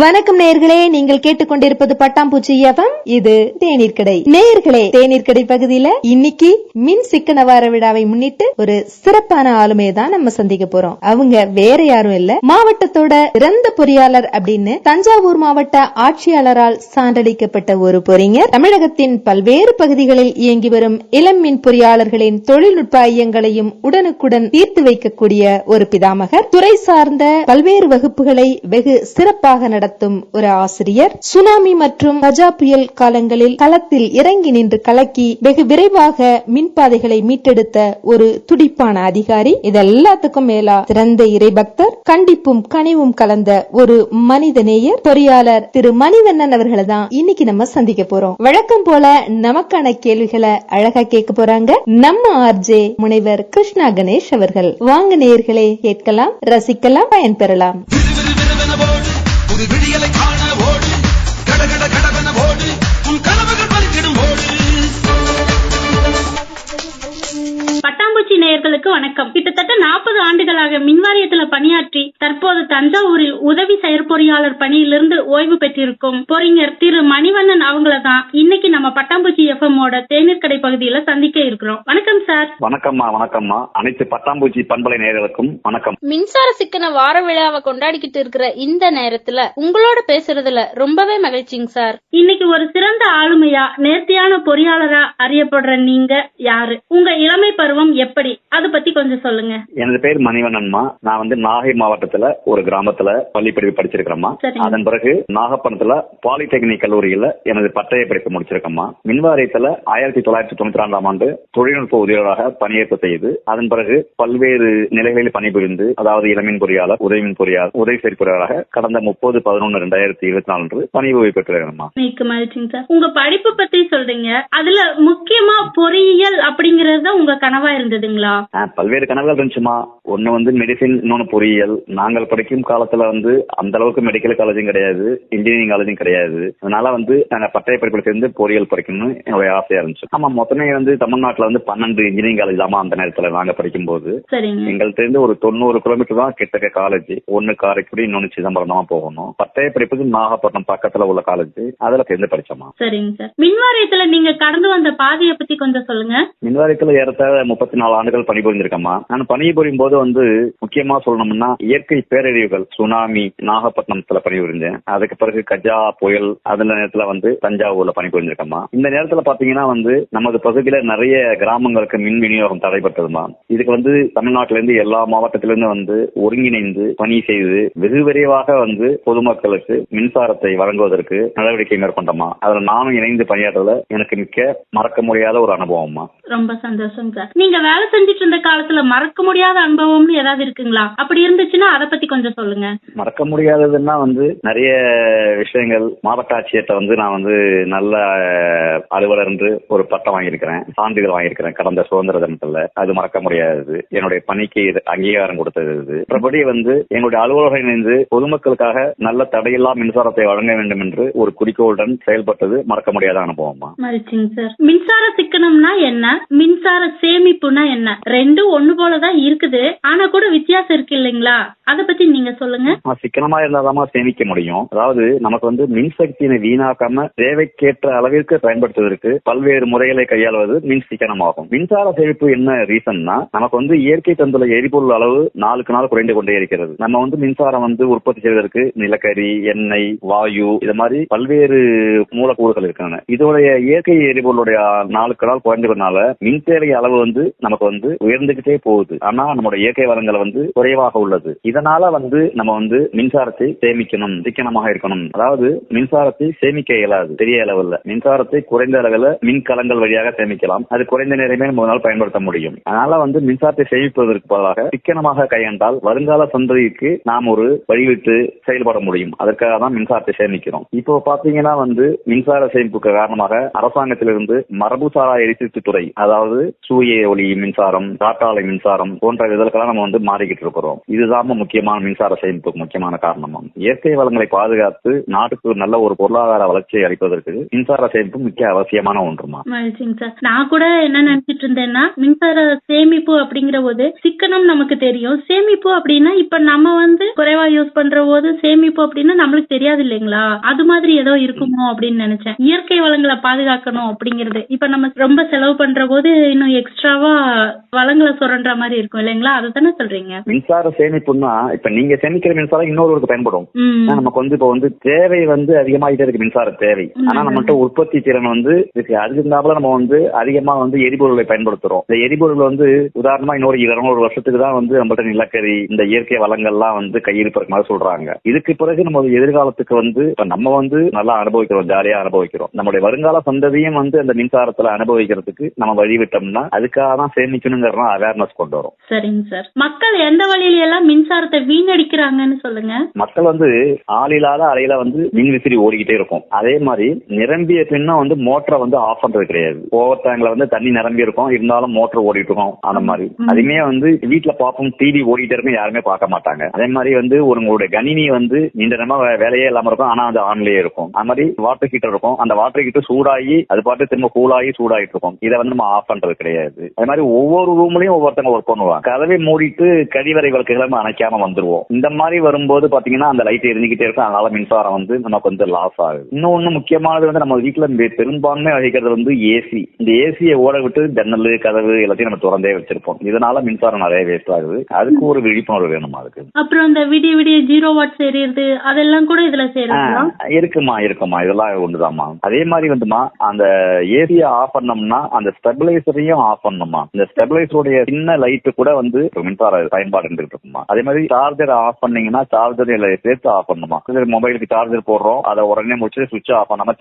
வணக்கம் நேயர்களே, நீங்கள் கேட்டுக்கொண்டிருப்பது பட்டாம்பூச்சி எஃப்எம். இது தேநீர் கடை. நேயர்களே, தேநீர் கடை பகுதியில இன்னைக்கு மின் சிக்கன வார விழாவை முன்னிட்டு ஒரு சிறப்பான ஆளுமையை தான் நம்ம சந்திக்க போறோம். அவங்க வேற யாரும் இல்ல, மாவட்டத்தோட சிறந்த பொறியாளர் அப்படின்னு தஞ்சாவூர் மாவட்ட ஆட்சியாளரால் சான்றளிக்கப்பட்ட ஒரு பொறிஞர். தமிழகத்தின் பல்வேறு பகுதிகளில் இயங்கி வரும் இளம் மின் பொறியாளர்களின் தொழில்நுட்ப ஐயங்களையும் உடனுக்குடன் தீர்த்து வைக்கக்கூடிய ஒரு பிதாமகர். துறை சார்ந்த பல்வேறு வகுப்புகளை வெகு சிறப்பாக நடத்தும் ஒரு ஆசிரியர். சுனாமி மற்றும் கஜா புயல் காலங்களில் களத்தில் இறங்கி நின்று கலக்கி வெகு விரைவாக மின்பாதைகளை மீட்டெடுத்த ஒரு துடிப்பான அதிகாரி. இதெல்லாத்துக்கும் மேலா சிறந்த இறைபக்தர், கண்டிப்பும் கனிவும் கலந்த ஒரு மனிதநேயர் பொறியாளர் திரு மணிவண்ணன் அவர்களை தான் இன்னைக்கு நம்ம சந்திக்க போறோம். வழக்கம் போல நமக்கான கேள்விகளை அழகா கேட்க போறாங்க நம்ம ஆர்ஜே முனைவர் கிருஷ்ணா கணேஷ் அவர்கள். வாங்க நேயர்களே, கேட்கலாம், ரசிக்கலாம், பயன்பெறலாம். விடியலை காண ஓடு, கடகட கடவன ஓடு, உன் கனவுகள் பலிக்கிடும் ஓடு. பட்டாம்பூச்சி நேயர்களுக்கு வணக்கம். கிட்டத்தட்ட 40 ஆண்டுகளாக மின்வாரியத்துல பணியாற்றி தற்போது தஞ்சாவூரில் உதவி செயற்பொறியாளர் பணியிலிருந்து ஓய்வு பெற்றிருக்கும் பொறிஞர் திரு மணிவண்ணன் அவங்கள தான் இன்னைக்கு நம்ம பட்டாம்பூச்சி எஃப்எம் ஓட தேநீர் கடை பகுதியில சந்திக்க இருக்கிறோம். வணக்கம் சார். வணக்கம்மா. வணக்கம்மா. அனைத்து பட்டாம்பூச்சி பண்பலை நேயர்களுக்கும் வணக்கம். மின்சார சிக்கன வார விழாவை கொண்டாடிக்கிட்டு இருக்கிற இந்த நேரத்துல உங்களோட பேசுறதுல ரொம்பவே மகிழ்ச்சிங்க சார். இன்னைக்கு ஒரு சிறந்த ஆளுமையா, நேர்த்தியான பொறியாளரா அறியப்படுற நீங்க யாரு? உங்க இளமை பருவம் எப்படி? அதை பத்தி கொஞ்சம் சொல்லுங்க. எனது பேர் மணிவண்ணன்மா. நான் நாகை மாவட்டத்துல ஒரு கிராமத்துல பள்ளி படிப்பு படிச்சிருக்கிறேம்மா. அதன் பிறகு நாகப்பட்டினத்துல பாலிடெக்னிக் கல்லூரியில எனது பட்டய படிப்பு முடிச்சிருக்கேம்மா. மின்வாரியத்துல 1992ஆம் ஆண்டு தொழில்நுட்ப உதவியாளராக பணியேற்பு செய்து அதன் பிறகு பல்வேறு நிலைகளில் பணிபுரிந்து, அதாவது இளமின் பொறியாளர், உதவி பொறியாளர், உதவி செயற்பொறியாளராக கடந்த 30/11/2024 பணி ஓய்வு பெற்றிருக்கேன்மா. உங்க படிப்பு பத்தி சொல்றீங்க, அதுல முக்கியமா பொறியியல் அப்படிங்கறது உங்க கனவா இருந்ததுங்களா? பல்வேறு கனவுகள் இருந்துச்சுமா. ஒண்ணு மெடிசின், இன்னொன்னு பொறியியல். நாங்கள் படிக்கும் காலத்துல அந்த அளவுக்கு மெடிக்கல் காலேஜும் கிடையாது, இன்ஜினியரிங் காலேஜும் கிடையாது. அதனால நாங்க பட்டய படிப்புல சேர்ந்து பொறியியல் படிக்கணும்னு என்னுடைய ஆசையா இருந்துச்சு. ஆமா, மொத்தமே தமிழ்நாட்டுல 12 இன்ஜினியரிங் காலேஜ் தான் அந்த நேரத்துல நாங்க படிக்கும் போது. எங்கள்கிட்ட இருந்து ஒரு 90 கிலோமீட்டர் தான் கிட்டக்க காலேஜ். ஒன்னு காரைக்குடி, இன்னொன்னு சிதம்பரம் தான் போகணும். பட்டய படிப்புக்கு நாகப்பட்டினம் பக்கத்துல உள்ள காலேஜ், அதுல சேர்ந்து படிச்சோமா. சரிங்க சார். மின்வாரியத்துல நீங்க கடந்து வந்த பாதையை பத்தி கொஞ்சம் சொல்லுங்க. மின்வாரியத்துல ஏறத்தாழ 34 ஆண்டுகள் பணிபுரிஞ்சிருக்கேம்மா. நான் பணிபுரியும் போது முக்கியமா சொல்லணும்னா இயற்கை பேரழிவுகள், சுனாமி, நாகப்பட்டினத்துல பணிபுரிஞ்சேன். அதுக்கு பிறகு கஜா புயல், அதுல நேரத்துல தஞ்சாவூர்ல பணிபுரிஞ்சிருக்கேம்மா. இந்த நேரத்துல பாத்தீங்கன்னா நமது பகுதியில நிறைய கிராமங்களுக்கு மின் விநியோகம் தடைப்பட்டதுமா. இதுக்கு தமிழ்நாட்டில இருந்து எல்லா மாவட்டத்திலிருந்து ஒருங்கிணைந்து பணி செய்து வெகு விரைவாக பொதுமக்களுக்கு மின்சாரத்தை வழங்குவதற்கு நடவடிக்கை மேற்கொண்டோமா. அதுல நானும் இணைந்து பணியாற்றதுல எனக்கு மிக்க மறக்க முடியாத ஒரு அனுபவம்மா. ரொம்ப சந்தோஷம் சார். நீங்க வேலை செஞ்சுட்டு இருந்த காலத்துல மறக்க முடியாத அனுபவம்னு ஏதாவது இருக்குங்களா? அப்படி இருந்துச்சுன்னா அதை பத்தி கொஞ்சம் சொல்லுங்க. மறக்க முடியாததுன்னா நிறைய விஷயங்கள். மாவட்ட ஆட்சியர்கிட்ட நான் நல்ல அலுவலர் என்று ஒரு பட்டம் வாங்கியிருக்கிறேன், சான்றிதழ் வாங்கியிருக்கிறேன் கடந்த சுதந்திர தினத்துல. அது மறக்க முடியாதது. என்னுடைய பணிக்கு அங்கீகாரம் கொடுத்தது. மற்றபடி எங்களுடைய அலுவலர்கள் இணைந்து பொதுமக்களுக்காக நல்ல தடையில்லா மின்சாரத்தை வழங்க வேண்டும் என்று ஒரு குறிக்கோளுடன் செயல்பட்டது மறக்க முடியாத அனுபவமா. மின்சார சிக்கனம்னா என்ன, மின்சார சேமிப்புனா என்ன? ரெண்டும் ஒண்ணு போலதான் இருக்குது, ஆனா கூட வித்தியாசம் இருக்கு இல்லைங்களா? அத பத்தி நீங்க சொல்லுங்க. சிக்கனமா இருந்தாதான் சேமிக்க முடியும். அதாவது நமக்கு மின்சக்தியை வீணாக்காம தேவைக்கேற்ற அளவிற்கு பயன்படுத்துவதற்கு பல்வேறு முறைகளை கையாளுவது மின் சிக்கனமாகும். மின்சார சேமிப்பு என்ன ரீசன்னா, நமக்கு இயற்கை தந்துள்ள எரிபொருள் அளவு நாளுக்கு நாள் குறைந்து கொண்டே இருக்கிறது. நம்ம மின்சாரம் உற்பத்தி செய்வதற்கு நிலக்கரி, எண்ணெய், வாயு, இது மாதிரி பல்வேறு மூலக்கூறுகள் இருக்கின்றன. இதோடைய இயற்கை எரிபொருளுடைய நாளுக்கு நாள் குறைஞ்சதுனால மின் தேவை அளவு நமக்கு உயர்ந்துகிட்டே போகுது. ஆனா நம்மளோட இயற்கை வளங்கள் குறைவாக உள்ளது. இதனால நம்ம மின்சாரத்தை சேமிக்கணும், சிக்கனமாக இருக்கணும். அதாவது மின்சாரத்தை சேமிக்க இயலாது பெரிய அளவில். மின்சாரத்தை குறைந்த அளவில் மின்கலங்கள் வழியாக சேமிக்கலாம். அது குறைந்த நேரமே நம்மளால் பயன்படுத்த முடியும். அதனால மின்சாரத்தை சேமிப்பதற்கு பதிலாக சிக்கனமாக கையாண்டால் வருங்கால சந்ததிக்கு நாம் ஒரு வழிவிட்டு செயல்பட முடியும். அதற்காக தான் மின்சாரத்தை சேமிக்கிறோம். இப்போ பாத்தீங்கன்னா மின்சார சேமிப்புக்கு காரணமாக அரசாங்கத்திலிருந்து மரபுசாரா எரிசக்தி துறை, அதாவது சூரிய ஒளி மின்சார மின்சாரம், காற்றாலை மின்சாரம் போன்ற இதற்கெல்லாம் நம்ம வந்து மாறிக்கிட்டு இருக்கிறோம். இதுதான் முக்கியமான மின்சார சேமிப்புக்கு முக்கியமான காரணமாகும். இயற்கை வளங்களை பாதுகாத்து நாட்டுக்கு நல்ல ஒரு பொருளாதார வளர்ச்சியை அளிப்பதற்கு மின்சார சேமிப்பு முக்கிய அவசியமான ஒன்றுமா. நான் கூட என்ன நினைச்சிட்டு இருந்தேன்னா, மின்சார சேமிப்பு அப்படிங்கிற போது சிக்கனம் நமக்கு தெரியும், சேமிப்பு அப்படின்னா இப்ப நம்ம வந்து குறைவா யூஸ் பண்ற போது சேமிப்பு அப்படின்னா நம்மளுக்கு தெரியாது இல்லைங்களா, அது மாதிரி ஏதோ இருக்குமோ அப்படின்னு நினைச்சேன். இயற்கை வளங்களை பாதுகாக்கணும் அப்படிங்கிறது இப்ப நம்ம ரொம்ப செலவு பண்ற போது இன்னும் எக்ஸ்ட்ராவா வளங்களை சுரண்ட மாதிரி இருக்கும் இல்லைங்களா, அதுதானே சொல்றீங்க? மின்சார சேமிப்புன்னா இப்ப நீங்க சேமிக்கிற மின்சாரம் இன்னொருவருக்கு பயன்படும். நமக்கு வந்து இப்ப வந்து தேவை வந்து அதிகமாகிட்டே இருக்கு மின்சார தேவை. ஆனா நம்மகிட்ட உற்பத்தி திறன் வந்து அதுக்கு இருந்தாப்புல நம்ம வந்து அதிகமா வந்து எரிபொருளை பயன்படுத்துறோம். இந்த எரிபொருள் வந்து உதாரணமா இன்னொரு 200 வருஷத்துக்கு தான் வந்து நம்மகிட்ட நிலக்கரி இந்த இயற்கை வளங்கள்லாம் வந்து கையிருப்பது மாதிரி சொல்றாங்க. இதுக்கு பிறகு நம்ம எதிர்காலத்துக்கு வந்து நம்ம வந்து நல்லா அனுபவிக்கிறோம், ஜாலியா அனுபவிக்கிறோம். நம்மளுடைய வருங்கால சந்ததியும் வந்து அந்த மின்சாரத்துல அனுபவிக்கிறதுக்கு நம்ம வழிவிட்டோம்னா அதுக்காக தான் சேமிக்கணுங்கிற அவேர்னஸ் கொண்டு வரும். சரிங்க சார். மக்கள் எந்த வழியில எல்லாம் மின்சாரத்தை வீணடிக்கிறாங்கன்னு சொல்லுங்க. மக்கள் வந்து ஆளில்லாத அறையில வந்து மின்விசிறி ஓடிக்கிட்டே இருக்கும். அதே மாதிரி நிரம்பிய பின்னும் வந்து மோட்டரை வந்து ஆஃப் பண்றது கிடையாது. ஓவர் டேங்க்ல வந்து தண்ணி நிரம்பி இருக்கும், இருந்தாலும் மோட்டர் ஓடிட்டு இருக்கும். அந்த மாதிரி அதுமே வந்து வீட்டுல பார்ப்போம், டிவி ஓடிட்டே இருக்கும், யாருமே பார்க்க மாட்டாங்க. அதே மாதிரி வந்து உங்களுடைய கணினி வந்து நீண்ட நேரமா வேலையே இல்லாம இருக்கும், ஆனா அது ஆன்லயே இருக்கும். அது மாதிரி வாட்டர் ஹீட்டர் இருக்கும், அந்த வாட்டர் ஹீட்டர் சூடாகி அது பாட்டு திரும்ப கூலாகி சூடாயிட்டு இருக்கும். இதை வந்து நம்ம ஆஃப் பண்றது கிடையாது. அது மாதிரி ஒவ்வொரு ரூம்லயும் ஒவ்வொருத்தங்க ஒர்க் பண்ணுவாங்க. கதவை மூடிட்டு கழிவறை விளக்குகளை அணைக்காம வந்துருவோம். இந்த மாதிரி வரும்போது பாத்தீங்கன்னா அந்த லைட் எரிஞ்சுக்கிட்டே இருக்கும், அதனால மின்சாரம் வந்து நமக்கு வந்து லாஸ் ஆகுது. இன்னொன்னு முக்கியமானது வந்து நம்ம வீட்டுல பெரும்பான்மை வகிக்கிறது வந்து ஏசி. இந்த ஏசியை ஓட விட்டு ஜன்னல் கதவு எல்லாத்தையும் நம்ம திறந்தே வச்சிருப்போம். இதனால மின்சாரம் நிறைய வேஸ்ட் ஆகுது. அதுக்கு ஒரு விழிப்புணர்வு வேணுமா அதுக்கு. அப்புறம் இந்த விடிய 0 வாட்ஸ் எரியுது அதெல்லாம் கூட இதுல இருக்குமா இதெல்லாம் ஒண்ணுதாமா. அதே மாதிரி வந்துமா அந்த ஏசியை ஆஃப் பண்ணோம்னா அந்த ஸ்டெபிலைசரையும் ஆஃப் பண்ணணுமா. இந்த ஸ்டெபிலைசருடைய சின்ன லைட்டு கூட வந்து மின்சார பயன்பாடு இருந்துட்டு இருக்குமா. அதே மாதிரி சார்ஜர் ஆஃப் பண்ணீங்கன்னா சார்ஜர் சேர்த்து ஆஃப் பண்ணணுமா. மொபைலுக்கு சார்ஜர் போடுறோம், அதை உடனே முடிச்சு சுவிட்ச் ஆஃப் பண்ணாம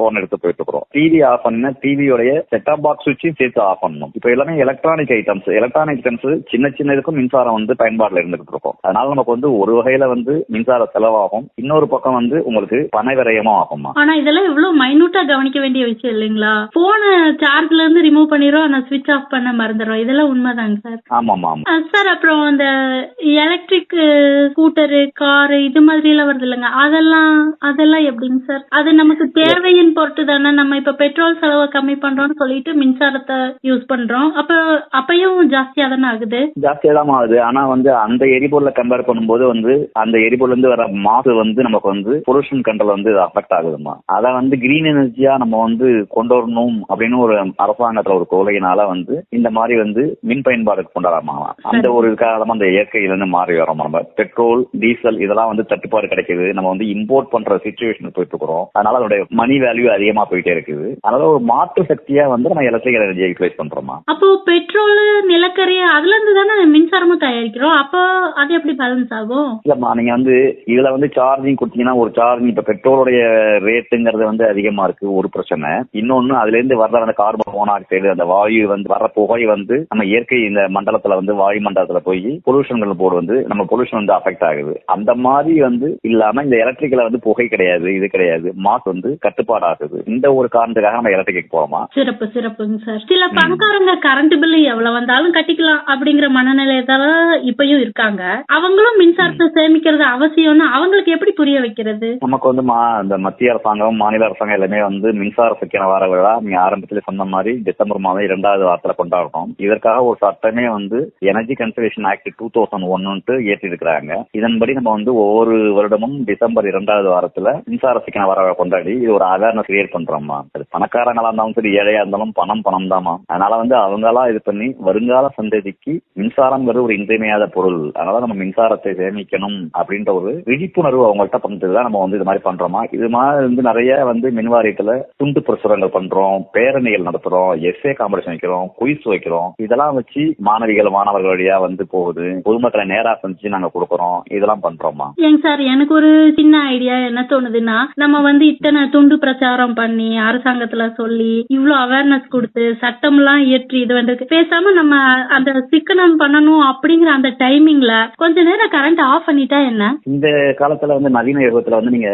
போன் எடுத்து போயிட்டு இருக்கிறோம். டிவி ஆஃப் பண்ணா டிவியோடைய செட்டாப் பாக்ஸ் சுவிட்சையும் சேர்த்து ஆஃப் பண்ணணும். இப்ப எல்லாமே எலக்ட்ரானிக் ஐட்டம்ஸ் சின்ன இதுக்கும் மின்சாரம் வந்து பயன்பாடுல இருந்துட்டு இருக்கும். அதனால நமக்கு வந்து ஒரு வகையில வந்து மின்சார செலவாகும், இன்னொரு பக்கம் வந்து உங்களுக்கு பண விரயமும் ஆகுமா. ஆனா இதெல்லாம் எவ்வளவு மைனூட்டா கவனிக்க வேண்டிய விஷயம் இல்லைங்களா. போன சார்ஜ்ல இருந்து ரிமூவ் பண்ணிடுறோம், ஆனா சுவிட்ச் ஆஃப் பண்ண மறந்துடுறோம். இதெல்லாம் உண்மைதாங்க சார். ஆமாமா சார். அப்புறம் இந்த எலக்ட்ரிக் ஸ்கூட்டரு காரு இது மாதிரி எல்லாம் வருது இல்லைங்க, அதெல்லாம் எப்படிங்க சார்? அது நமக்கு தேவையின் பொறுத்து தானே. நம்ம இப்ப பெட்ரோல் செலவை கம்மி பண்றோம்னு சொல்லிட்டு மின்சாரத்தை யூஸ் பண்றோம், அப்பயும் ஜாஸ்தியா தானே ஆகுது. ஜாஸ்தியா தான் ஆகுது. ஆனா வந்து அந்த எரிபொருளை கம்பேர் பண்ணும்போது வந்து அந்த எரிபொருள் இருந்து வர மாசு வந்து நமக்கு வந்து பொல்யூஷன் கண்ட்ரோல் வந்து அஃபெக்ட் ஆகுதுமா. அதை வந்து கிரீன் எனர்ஜியா நம்ம வந்து கொண்டு வரணும் அப்படின்னு ஒரு அரசாங்கத்துல ஒரு கொள்கையினால வந்து இந்த மாதிரி வந்து மின் பயன்பாடு கொண்டாடாமா. அந்த ஒரு காலமா அந்த இயற்கையில இருந்து மாறி வரோம். நம்ம பெட்ரோல் டீசல் இதெல்லாம் வந்து தட்டுப்பாடு கிடைக்குது, நம்ம வந்து இம்போர்ட் பண்ற சிச்சுவேஷன் போயிட்டு இருக்கிறோம். அதனால அதோட மணி வேல்யூ அதிகமா போயிட்டே இருக்குது. அதனால ஒரு மாற்று சக்தியா வந்து நம்ம எலக்ட்ரிக் எனர்ஜியை யூட்டிலைஸ் பண்றோமா. அப்போ பெட்ரோல் நிலக்கரி அதுல இருந்து தானே மின்சாரமும் தயாரிக்கிறோம், அப்போ அது எப்படி பேலன்ஸ் ஆகும்? இல்லம்மா, நீங்க வந்து இதுல வந்து சார்ஜிங் கொடுத்தீங்கன்னா ஒரு சார்ஜிங் இப்ப பெட்ரோலுடைய ரேட்டுங்கிறது வந்து அதிகமா இருக்கு, ஒரு பிரச்சனை. இன்னொன்னு அதுல இருந்து வர்ற அந்த கார்பன் மோனாக்சைடு அந்த வாயு வந்து வர்ற புகை வந்து நம்ம இயற்கை இந்த மண்டலத்துல வந்து வாயு மண்டலத்துல போய் பொல்யூஷன்கள் போடு வந்து நம்ம பொல்யூஷன் வந்து அஃபெக்ட் ஆகுது. அந்த மாதிரி வந்து இல்லாம இந்த எலக்ட்ரிக்ல வந்து புகை கிடையாது, இது கிடையாது, மாசு வந்து கட்டுப்பாடு ஆகுது. இந்த ஒரு காரணத்துக்காக நம்ம எலக்ட்ரிக் போறோமா. சிறப்புங்க சார். சில பணக்காரங்க கரண்ட் பில் எவ்வளவு வந்தாலும் கட்டிக்கலாம் அப்படிங்கிற மனநிலையத்தால இப்பயும் இருக்காங்க. அவங்களும் மின்சாரத்தை சேமிக்கிறது அவசியம்னு அவங்களுக்கு எப்படி புரிய வைக்கிறது? நமக்கு வந்து இந்த மத்திய அரசாங்கம் மாநில அரசாங்கம் எல்லாமே வந்து மின்சார சிக்கன வார விழா நீங்க ஆரம்பத்துல சொன்ன மாதிரி டிசம்பர் மாதம் 2வது வாரத்துல கொண்டாடுறோம். இதற்காக ஒரு சட்டமே வந்து எனர்ஜி கன்சர்வேஷன் ஆக்ட் 2001 ஏற்றி இருக்கிறாங்க. இதன்படி நம்ம வந்து ஒவ்வொரு வருடமும் டிசம்பர் 2வது வாரத்துல மின்சார சிக்கன வார விழா கொண்டாடி இது ஒரு அவேர்னஸ் கிரியேட் பண்றோமா. அது பணக்காரங்களா இருந்தாலும் சரி ஏழையா இருந்தாலும் பணம் தாமா. அதனால வந்து அவங்களா இது பண்ணி வருங்கால சந்ததிக்கு மின்சாரம்ங்கிறது ஒரு இன்றியமையாத பொருள், அதனால நம்ம மின்சாரத்தை சேமிக்கணும் அப்படின்ற ஒரு விழிப்புணர்வு அவங்கள்ட்ட பண்றதுதான் நம்ம வந்து இது மாதிரி பண்றோமா. இது மாதிரி வந்து நிறைய வந்து மின்வாரியத்துல துண்டு பிரசுரங்கள் பண்றோம், பேரணிகள் நடத்துறோம், எஸ்ஏ காம்படிஷன் வைக்கிறோம், குயிஸ் வைக்கிறோம். இதெல்லாம் வச்சு மாணவர்கள் வழியா வந்து போகுது, பொதுமக்களை நேரா சந்திச்சு நாங்க கொடுக்கறோம், இதெல்லாம் பண்றோமா. ஏங்க சார், எனக்கு ஒரு சின்ன ஐடியா என்ன தோணுதுன்னா, நம்ம வந்து இத்தனை துண்டு பிரச்சாரம் பண்ணி அரசாங்கத்துல சொல்லி இவ்வளவு அவேர்னஸ் கொடுத்து சட்டம் எல்லாம் இயற்றி இது வந்து பேசாம நம்ம அந்த சிக்கனம் பண்ணணும் அப்படிங்கிற அந்த டைமிங்ல கொஞ்ச நேரம் கரண்ட் ஆஃப் பண்ணிட்டா என்ன? இந்த காலத்துல வந்து நவீன யுகத்துல வந்து நீங்க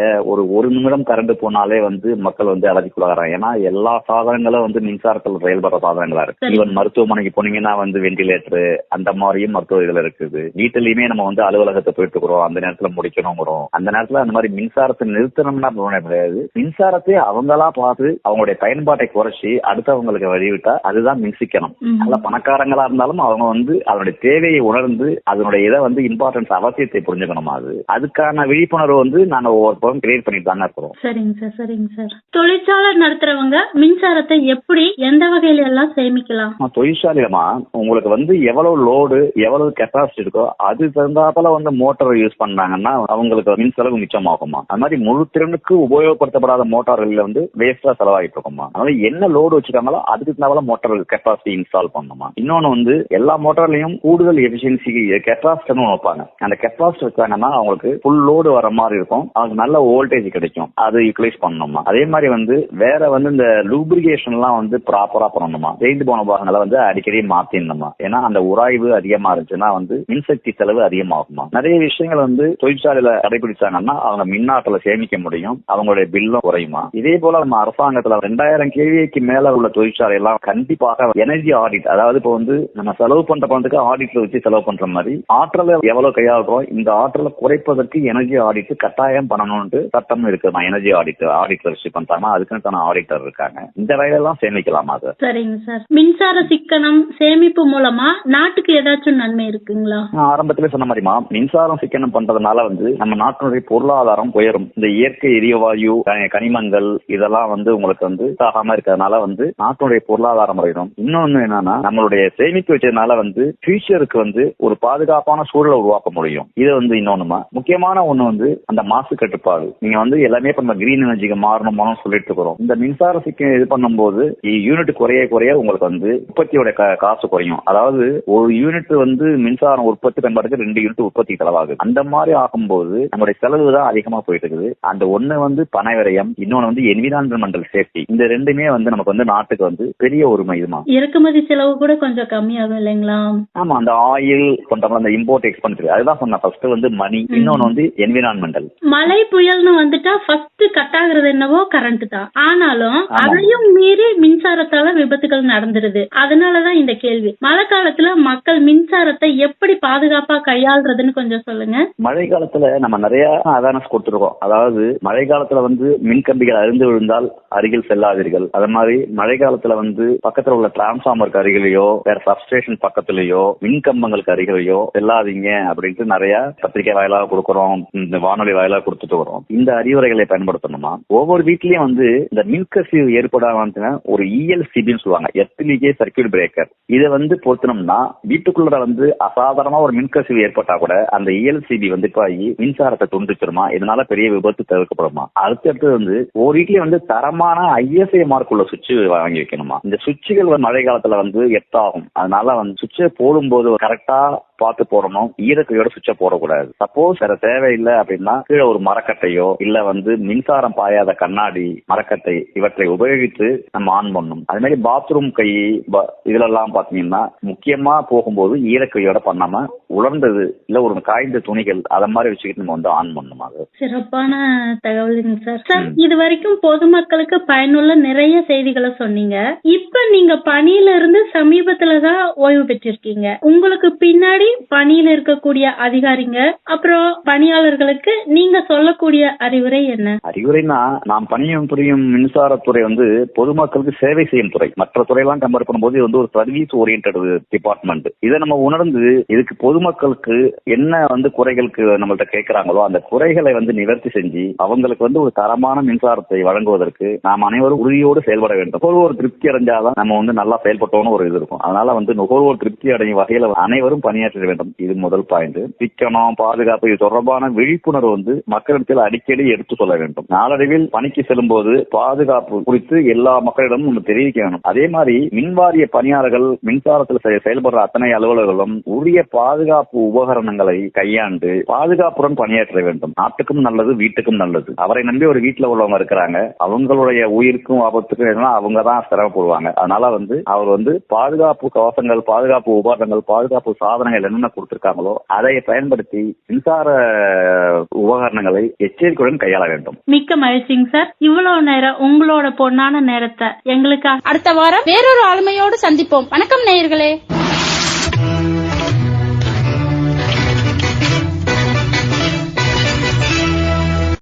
ஒரு நிமிடம் கரண்ட் போனாலே வந்து மக்கள் வந்து அலர்ஜிக்குள்ளாகிறாங்க. ஏன்னா எல்லா சாதனங்களும் வந்து மின்சாரத்தில் செயல்படுற சாதனங்களா இருக்கு. ஈவன் மருத்துவமனை மருத்துவமனைக்கு போனீங்கன்னா வந்து வெண்டிலேட்டர் அந்த மாதிரியும் மருத்துவ இதுல இருக்குது. வீட்டிலயுமே நம்ம வந்து அலுவலகத்தை போயிட்டு இருக்கிறோம், அந்த நேரத்துல முடிக்கணுங்கிறோம். அந்த நேரத்துல அந்த மாதிரி மின்சாரத்தை நிறுத்தணும்னா கிடையாது. மின்சாரத்தை அவங்களா பார்த்து அவங்களுடைய பயன்பாட்டை குறைச்சி அடுத்தவங்களுக்கு வழிவிட்டா அதுதான் மின்சிக்கணும். நல்ல பணக்காரங்களா இருந்தாலும் அவங்க வந்து அதனுடைய தேவையை உணர்ந்து அதனுடைய இதை வந்து இம்பார்ட்டன்ஸ் அவசியத்தை புரிஞ்சுக்கணும். அதுக்கான விழிப்புணர்வு வந்து நாங்க ஒவ்வொருத்தரும் கிரியேட் பண்ணிட்டு தாங்க இருக்கிறோம். சரிங்க சார், சரிங்க சார். தொழிற்சாலை நடத்துறவங்க மின்சாரத்தை எப்படி எந்த வகையில எல்லாம் சேமிக்கலாம்? தொழிற்சாலையிலமா உங்களுக்கு வந்து எவ்வளவு லோடு எவ்வளவு கெப்பாசிட்டி இருக்கோ அது தகுந்தாப்புல வந்து மோட்டார் யூஸ் பண்ணாங்கன்னா அவங்களுக்கு மின் செலவு மிச்சமாகுமா. அது மாதிரி முழு திறனுக்கு உபயோகப்படுத்தப்படாத மோட்டார்கள் வந்து வேஸ்டா செலவாகிட்டு இருக்குமா. அதனால என்ன லோடு வச்சுக்காங்களோ அதுக்கு தகுந்தாப்புல மோட்டார் கெப்பாசிட்டி இன்ஸ்டால் பண்ணணுமா. இன்னொன்னு வந்து எல்லா மோட்டார்லயும் கூடுதல் எஃபிஷியன்சி கெப்பாசிட்டி வைப்பாங்க. அந்த கெப்பாசிட்டி வச்சாங்கன்னா அவங்களுக்கு ஃபுல் லோடு வர மாதிரி இருக்கும், அவங்களுக்கு நல்ல வோல்டேஜ் கிடைக்கும், அதை யூட்டிலைஸ் பண்ணணுமா. அதே மாதிரி வந்து வேற வந்து இந்த லூப்ரிகேஷன் எல்லாம் வந்து ப்ராப்பரா பண்ணணுமா. தேய்ந்து போன பாகங்களை வந்து அடிக்கடி மாத்திடணுமா. ஏன்னா அந்த உராய்வு அதிகமா இருந்துச்சுன்னா வந்து மின்சக்தி செலவு அதிகமாகுமா. நிறைய விஷயங்கள் வந்து தொழிற்சாலையில கடைபிடிச்சாங்கன்னா அவங்க மின்னாற்றலை சேமிக்க முடியும், அவங்களுடைய பில்லும் குறையுமா. இதே போல நம்ம அரசாங்கத்துல 2000 kVக்கு மேல உள்ள தொழிற்சாலை எல்லாம் கண்டிப்பாக எனர்ஜி ஆடிட், அதாவது இப்போ வந்து நம்ம செலவு பண்ற பணத்துக்கு ஆடிட்ல வச்சு செலவு பண்ற மாதிரி ஆற்றலை எவ்வளவு கையாளுறோம் இந்த ஆற்றலை குறைப்பதற்கு எனர்ஜி ஆடிட் கட்டாயம் பண்ணணும்னு சட்டம் இருக்கு. எனர்ஜி ஆடிட் வச்சு பண்றாங்க, அதுக்குன்னு ஆடிட்டர் இருக்காங்க. இந்த வகையெல்லாம் சேமிக்கலாம். அது சரிங்க சார். மின்சார சிக்கனம் சேமிப்பு மூலமா நாட்டுக்கு ஏதாச்சும் நன்மை இருக்குங்களா? ஆரம்பத்திலே சொன்ன மாதிரிமா மின்சாரம் சிக்கனம் பண்றதுனால வந்து நம்ம நாட்டினுடைய பொருளாதாரம் உயரும். இந்த இயற்கை எரிவாயு கனிமங்கள் இதெல்லாம் வந்து உங்களுக்கு வந்து ஆகாம இருக்கிறதுனால வந்து நாட்டினுடைய பொருளாதாரம் உயரும். இன்னொன்னு என்னன்னா நம்மளுடைய சேமிப்பு வச்சதுனால வந்து ஃபியூச்சருக்கு வந்து ஒரு பாதுகாப்பான சூழலை உருவாக்க முடியும். இது வந்து இன்னொன்னுமா முக்கியமான ஒண்ணு வந்து அந்த மாசு கட்டுப்பாடு. நீங்க வந்து எல்லாமே இப்ப நம்ம கிரீன் எனர்ஜிக்கு மாறணும்னு சொல்லிட்டு இருக்கிறோம். இந்த மின்சார சிக்கனம் இது பண்ணும்போது யூனிட் குறைய உங்களுக்கு வந்து உற்பத்தியோட காசு குறையும். அதாவது ஒரு யூனிட் வந்து மின்சாரம் உற்பத்தி பயன்பாட்டுக்கு 2 யூனிட் உற்பத்தி செலவாகுது. அந்த மாதிரி ஆகும்போது நம்மளுடைய செலவு தான் அதிகமா போயிட்டு இருக்குது. அந்த ஒண்ணு வந்து பண விரயம், இன்னொன்னு வந்து என்விரான்மெண்டல் சேஃப்டி. இந்த ரெண்டுமே வந்து நமக்கு வந்து நாட்டுக்கு வந்து பெரிய ஒருமை. இதுமா இறக்குமதி செலவு கூட கொஞ்சம் கம்மியாகும் இல்லைங்களா? ஆமா, அந்த ஆயில் பண்றாங்க, அந்த இம்போர்ட் எக்ஸ்பென்ஸ், அதுதான் சொன்ன ஃபர்ஸ்ட் வந்து மணி, இன்னொன்னு வந்து என்விரான்மெண்டல். மழை புயல்னு வந்துட்டா ஃபர்ஸ்ட் கட் ஆகுறது என்னவோ கரண்ட் தான். ஆனாலும் அதையும் மீறி மின்சாரத்தால விபத்துகள் நடந்துருது. அதனாலதான் இந்த கேள்வி. மழை காலத்துல மக்கள் மின்சாரத்தை எப்படி பாதுகாப்பா கையாள்றதுன்னு கொஞ்சம் சொல்லுங்க. மழை காலத்துல நம்ம நிறைய அவேர்னஸ் கொடுத்துருக்கோம். அதாவது மழை காலத்துல வந்து மின்கம்பிகள் அருந்து விழுந்தால் அருகில் செல்லாதீர்கள். அதே மாதிரி மழை காலத்துல வந்து பக்கத்துல உள்ள டிரான்ஸ்பார்மருக்கு அருகிலேயோ வேற சப்ஸ்டேஷன் பக்கத்திலேயோ மின்கம்பங்களுக்கு அருகிலேயோ செல்லாதீங்க அப்படின்ட்டு நிறைய பத்திரிகை வாயிலாக கொடுக்கறோம், இந்த வானொலி வாயிலாக கொடுத்துட்டு வரோம். இந்த அறிவுரைகளை பயன்படுத்தணுமா. ஒவ்வொரு வீட்லயும் வந்து இந்த மின்கசிவு ஏற்படாம ஒரு ELCBன்னு சொல்லுவாங்க, எர்த்லீகே சர்க்யூட் பிரேக்கர். இதை வந்து பொருத்தணும்னா வீட்டுக்குள்ள வந்து அசாதாரணமா ஒரு மின்கசிவு ஏற்பட்டா கூட அந்த ELCB வந்து மின்சாரத்தை துண்டிச்சிருமா. இதனால பெரிய விபத்து தவிர்க்கப்படுமா. அடுத்தடுத்து வந்து ஒரு வீட்லயும் வந்து தரமான ISI மார்க் உள்ள சுவிட்ச் வாங்கி வைக்கணுமா. இந்த சுவிட்சுகள் மழை காலத்துல வந்து எத்தாகும். அதனால வந்து சுவிட்சை போடும்போது கரெக்டா பார்த்து போடணும். ஈரக்கையோட சுவிட்ச போடக்கூடாது. சப்போஸ் வேற தேவையில்லை அப்படின்னா கீழே ஒரு மரக்கட்டையோ இல்ல வந்து மின்சாரம் பாயாத கண்ணாடி, மரக்கட்டை இவற்றை உபயோகித்து நம்ம ஆன் பண்ணணும். அது மாதிரி பாத்ரூம் கை இதுல எல்லாம் பாத்தீங்கன்னா முக்கியமா போகும்போது ஈரக்கையோட பண்ணாம உலர்ந்தது இல்ல ஒரு காய்ந்த துணிகள் அத மாதிரி வச்சுக்கிட்டு நம்ம வந்து ஆன் பண்ணணும். அது சிறப்பான தகவலுங்க சார். சார், இது வரைக்கும் பொதுமக்களுக்கு பயனுள்ள நிறைய செய்திகளை சொன்னீங்க. இப்ப நீங்க பணியில இருந்து சமீபத்துலதான் ஓய்வு பெற்றிருக்கீங்க. உங்களுக்கு பின்னாடி பணியில இருக்கக்கூடிய அதிகாரிங்க அப்புறம் பணியாளர்களுக்கு நீங்க சொல்லக்கூடிய அறிவுரை என்ன? அறிவுரைனா நாம் பணியும் புரியும் மின்சாரத்துறை வந்து பொதுமக்களுக்கு சேவை செய்யும் துறை. மற்ற துறையெல்லாம் கம்பேர் பண்ணும்போது வந்து ஒரு சர்வீஸ் ஓரியன்டட் டிபார்ட்மெண்ட். இதை நம்ம உணர்ந்து இதுக்கு பொதுமக்களுக்கு என்ன வந்து குறைகளுக்கு நம்மள்ட்ட கேட்கிறாங்களோ அந்த குறைகளை வந்து நிவர்த்தி செஞ்சு அவங்களுக்கு வந்து ஒரு தரமான மின்சாரத்தை வழங்குவதற்கு நாம் அனைவரும் உறுதியோடு செயல்பட வேண்டும். நுகர்வோர் திருப்தி அடைஞ்சாதான் நம்ம வந்து நல்லா செயல்பட்டோம்னு ஒரு இது இருக்கும். அதனால வந்து நுகர்வோர் திருப்தி அடையும் வகையில அனைவரும் பணியாற்ற வேண்டும். இது முதல் பாயிண்ட். சிக்கனம், பாதுகாப்பு இது தொடர்பான விழிப்புணர்வு வந்து மக்களிடத்தில் அடிக்கடி எடுத்து சொல்ல வேண்டும். நாளடைவில் பணிக்கு செல்லும் போது பாதுகாப்பு குறித்து எல்லா மக்களிடமும் நம்ம தெரிவிக்க வேண்டும். அதே மாதிரி மின்வாரிய பணியாளர்கள் மின்சாரத்தில் செயல்படுற அத்தனை அலுவலர்களும் உரிய பாதுகாப்பு உபகரணங்களை கையாண்டு பாதுகாப்புடன் பணியாற்ற வேண்டும். நாட்டுக்கும் நல்லது, வீட்டுக்கும் நல்லது. அவரை நம்பி ஒரு வீட்டுல உள்ளவங்க இருக்கிறாங்க, அவங்களுடைய உயிருக்கும் ஆபத்துக்கும் அவங்க தான் சிரமப்படுவாங்க. அதனால வந்து அவர் வந்து பாதுகாப்பு கவசங்கள், பாதுகாப்பு உபகரணங்கள், பாதுகாப்பு சாதனங்கள் அதில் என்னென்ன கொடுத்திருக்காங்களோ அதை பயன்படுத்தி மின்சார உபகரணங்களை எச்சரிக்கையுடன் கையாள வேண்டும். மிக்க மகிழ்ச்சிங்க சார். இவ்வளவு நேரம் உங்களோட பொன்னான நேரத்தை எங்களுக்கு அடுத்த வாரம் வேறொரு ஆளுமையோடு சந்திப்போம். வணக்கம் நேயர்களே.